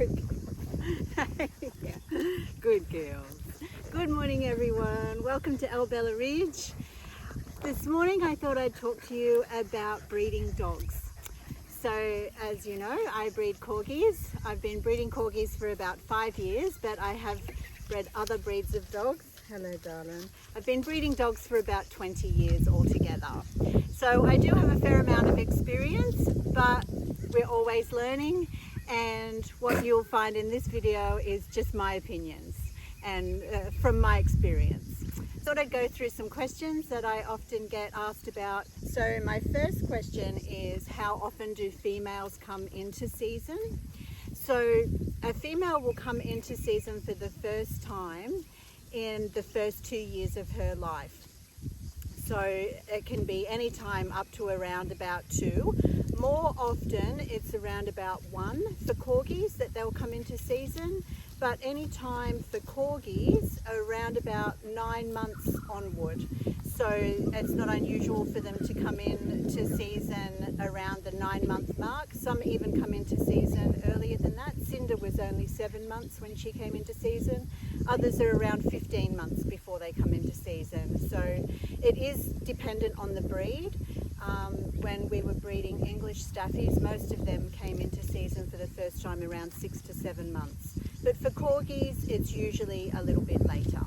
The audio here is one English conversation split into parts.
Good. Yeah. Good girls. Good morning, everyone. Welcome to Albella Ridge. This morning I thought I'd talk to you about breeding dogs. So as you know, I breed Corgis. I've been breeding Corgis for about 5 years, but I have bred other breeds of dogs. Hello, darling. I've been breeding dogs for about 20 years altogether. So I do have a fair amount of experience, but we're always learning. And what you'll find in this video is just my opinions and from my experience. Thought I'd go through some questions that I often get asked about. So my first question is, how often do females come into season? So a female will come into season for the first time in the first 2 years of her life. So it can be any time up to around about 2. More often it's around about 1 for Corgis that they'll come into season, but any time for Corgis around about 9 months onward. So it's not unusual for them to come into season around the 9-month mark. Some even come into season earlier than that. Cinder was only 7 months when she came into season. Others are around 15 months before they come into season. So it is dependent on the breed. When we were breeding English Staffies, most of them came into season for the first time around 6 to 7 months. But for Corgis, it's usually a little bit later.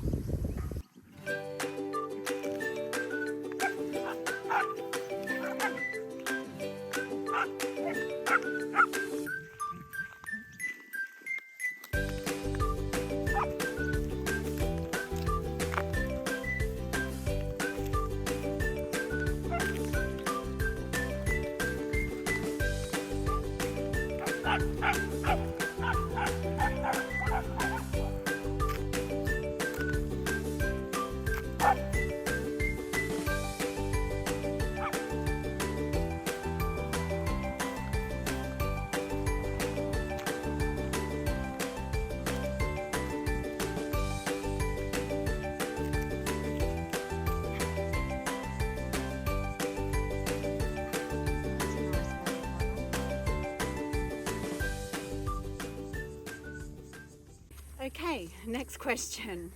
Okay, next question.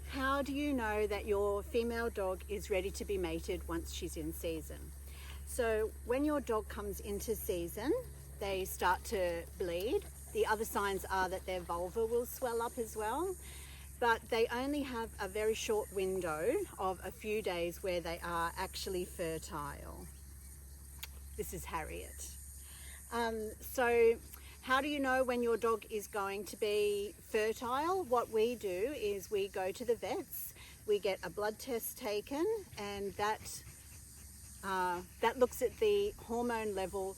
How do you know that your female dog is ready to be mated once she's in season? So when your dog comes into season, they start to bleed. The other signs are that their vulva will swell up as well, but they only have a very short window of a few days where they are actually fertile. This is Harriet. So how do you know when your dog is going to be fertile? What we do is we go to the vets, we get a blood test taken, and that looks at the hormone level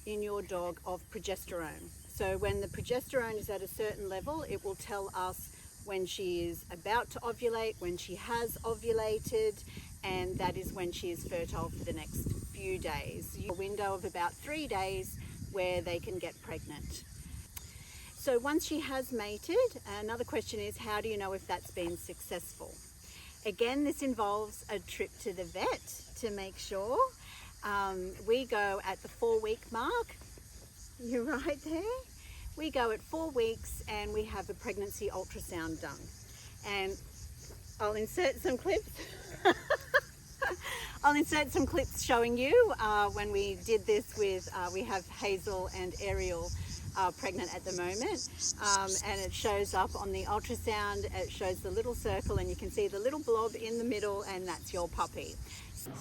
in your dog of progesterone. So when the progesterone is at a certain level, it will tell us when she is about to ovulate, when she has ovulated, and that is when she is fertile for the next few days. A window of about 3 days where they can get pregnant. So once she has mated, another question is, how do you know if that's been successful? Again, this involves a trip to the vet to make sure. We go at the 4-week mark. You're right there. We go at 4 weeks and we have a pregnancy ultrasound done. And I'll insert some clips. I'll insert some clips showing you when we did this with, we have Hazel and Ariel pregnant at the moment, and it shows up on the ultrasound. It shows the little circle and you can see the little blob in the middle, and that's your puppy. Some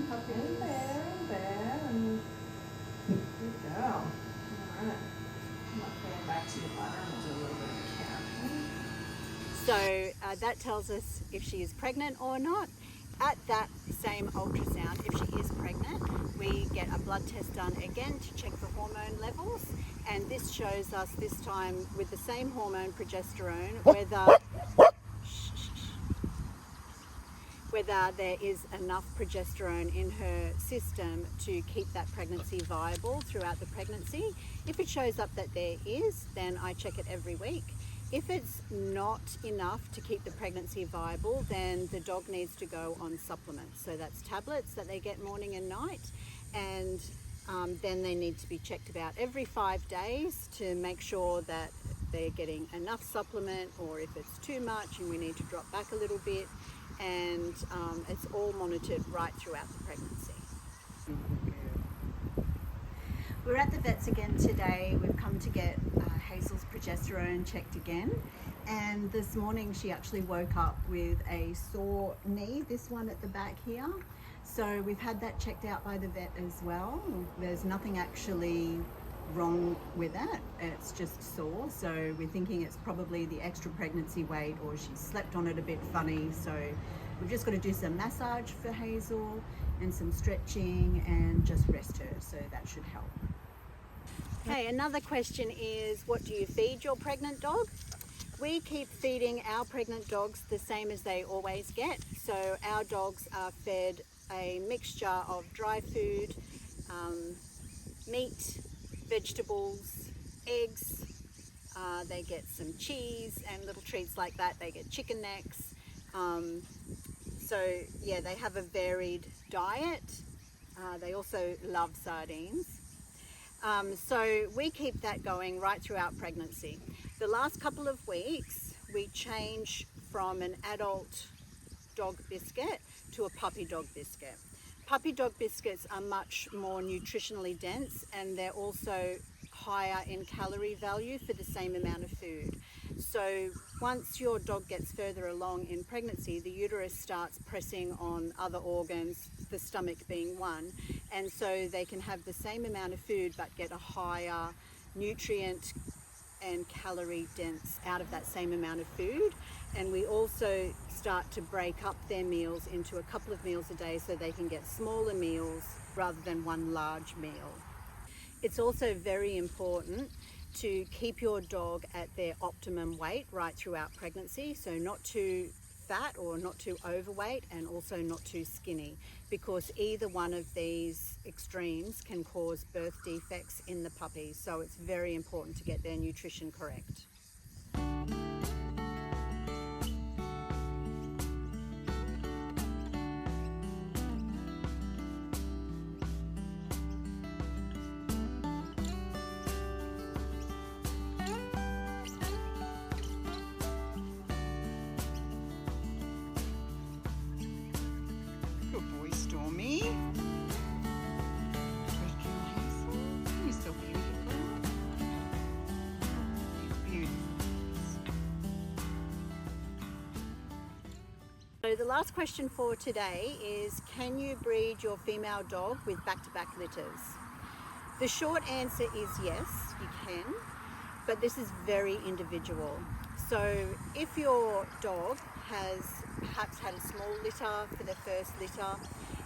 puppy in there, and good girl. All right. Back to the butter and do a little bit of counting. So that tells us if she is pregnant or not. At that same ultrasound, if she is pregnant, we get a blood test done again to check the hormone levels, and this shows us this time with the same hormone, progesterone, whether there is enough progesterone in her system to keep that pregnancy viable throughout the pregnancy. If it shows up that there is, then I check it every week. If it's not enough to keep the pregnancy viable, then the dog needs to go on supplements. So that's tablets that they get morning and night, and then they need to be checked about every 5 days to make sure that they're getting enough supplement, or if it's too much and we need to drop back a little bit, and it's all monitored right throughout the pregnancy. We're at the vet's again today. We've come to get Hazel's progesterone checked again, and this morning she actually woke up with a sore knee, this one at the back here. So we've had that checked out by the vet as well. There's nothing actually wrong with that, it's just sore, so we're thinking it's probably the extra pregnancy weight, or she slept on it a bit funny. So we've just got to do some massage for Hazel and some stretching and just rest her, so that should help. Okay, another question is, what do you feed your pregnant dog? We keep feeding our pregnant dogs the same as they always get. So our dogs are fed a mixture of dry food, meat, vegetables, eggs. They get some cheese and little treats like that. They get chicken necks. So yeah, they have a varied diet. They also love sardines. So we keep that going right throughout pregnancy. The last couple of weeks, we change from an adult dog biscuit to a puppy dog biscuit. Puppy dog biscuits are much more nutritionally dense, and they're also higher in calorie value for the same amount of food. So once your dog gets further along in pregnancy, the uterus starts pressing on other organs, the stomach being one, and so they can have the same amount of food but get a higher nutrient and calorie dense out of that same amount of food. And we also start to break up their meals into a couple of meals a day so they can get smaller meals rather than one large meal. It's also very important to keep your dog at their optimum weight right throughout pregnancy, so not too fat or not too overweight, and also not too skinny, because either one of these extremes can cause birth defects in the puppies. So it's very important to get their nutrition correct. Good boy, Stormy. You're so beautiful. Beautiful. So the last question for today is, can you breed your female dog with back-to-back litters? The short answer is yes, you can, but this is very individual. So if your dog has perhaps had a small litter for the first litter,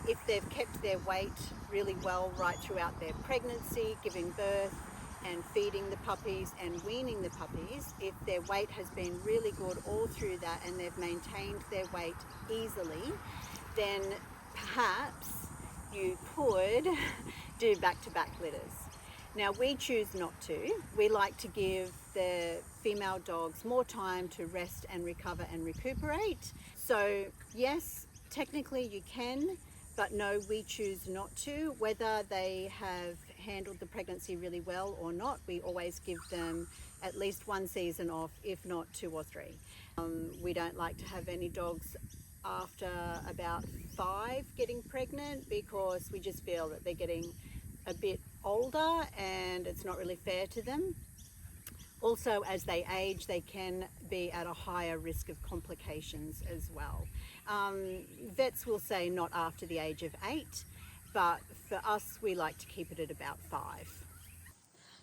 if they've kept their weight really well right throughout their pregnancy, giving birth and feeding the puppies and weaning the puppies, if their weight has been really good all through that and they've maintained their weight easily, then perhaps you could do back-to-back litters. Now we choose not to. We like to give the female dogs more time to rest and recover and recuperate. So yes, technically you can, but no, we choose not to. Whether they have handled the pregnancy really well or not, we always give them at least one season off, if not 2 or 3. We don't like to have any dogs after about 5 getting pregnant, because we just feel that they're getting a bit older and it's not really fair to them. Also, as they age, they can be at a higher risk of complications as well. Vets will say not after the age of 8, but for us, we like to keep it at about 5.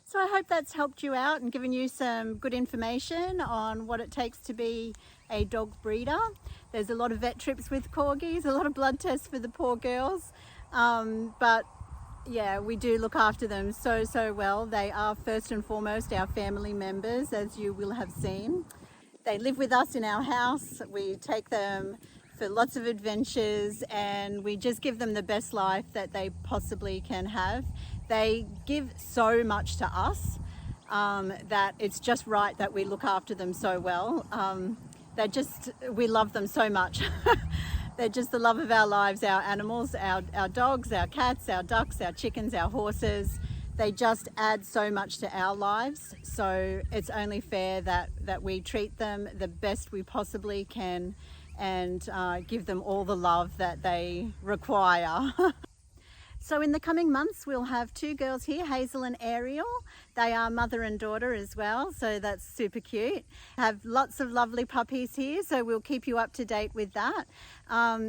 So I hope that's helped you out and given you some good information on what it takes to be a dog breeder. There's a lot of vet trips with Corgis, a lot of blood tests for the poor girls, but yeah, we do look after them so well. They are first and foremost our family members, as you will have seen. They live with us in our house. We take them for lots of adventures and we just give them the best life that they possibly can have. They give so much to us. that it's just right that we look after them so well. We love them so much. They're just the love of our lives, our animals, our dogs, our cats, our ducks, our chickens, our horses. They just add so much to our lives. So it's only fair that we treat them the best we possibly can and give them all the love that they require. So in the coming months, we'll have two girls here, Hazel and Ariel. They are mother and daughter as well, so that's super cute. Have lots of lovely puppies here, so we'll keep you up to date with that.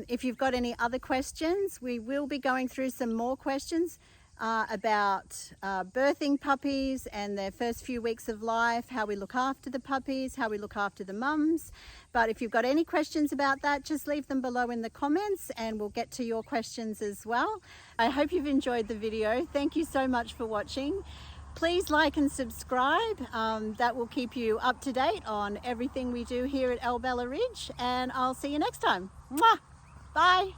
If you've got any other questions, we will be going through some more questions about birthing puppies and their first few weeks of life, how we look after the puppies, how we look after the mums. But if you've got any questions about that, just leave them below in the comments and we'll get to your questions as well. I hope you've enjoyed the video. Thank you so much for watching. Please like and subscribe. That will keep you up to date on everything we do here at Albella Ridge, and I'll see you next time. Mwah! Bye.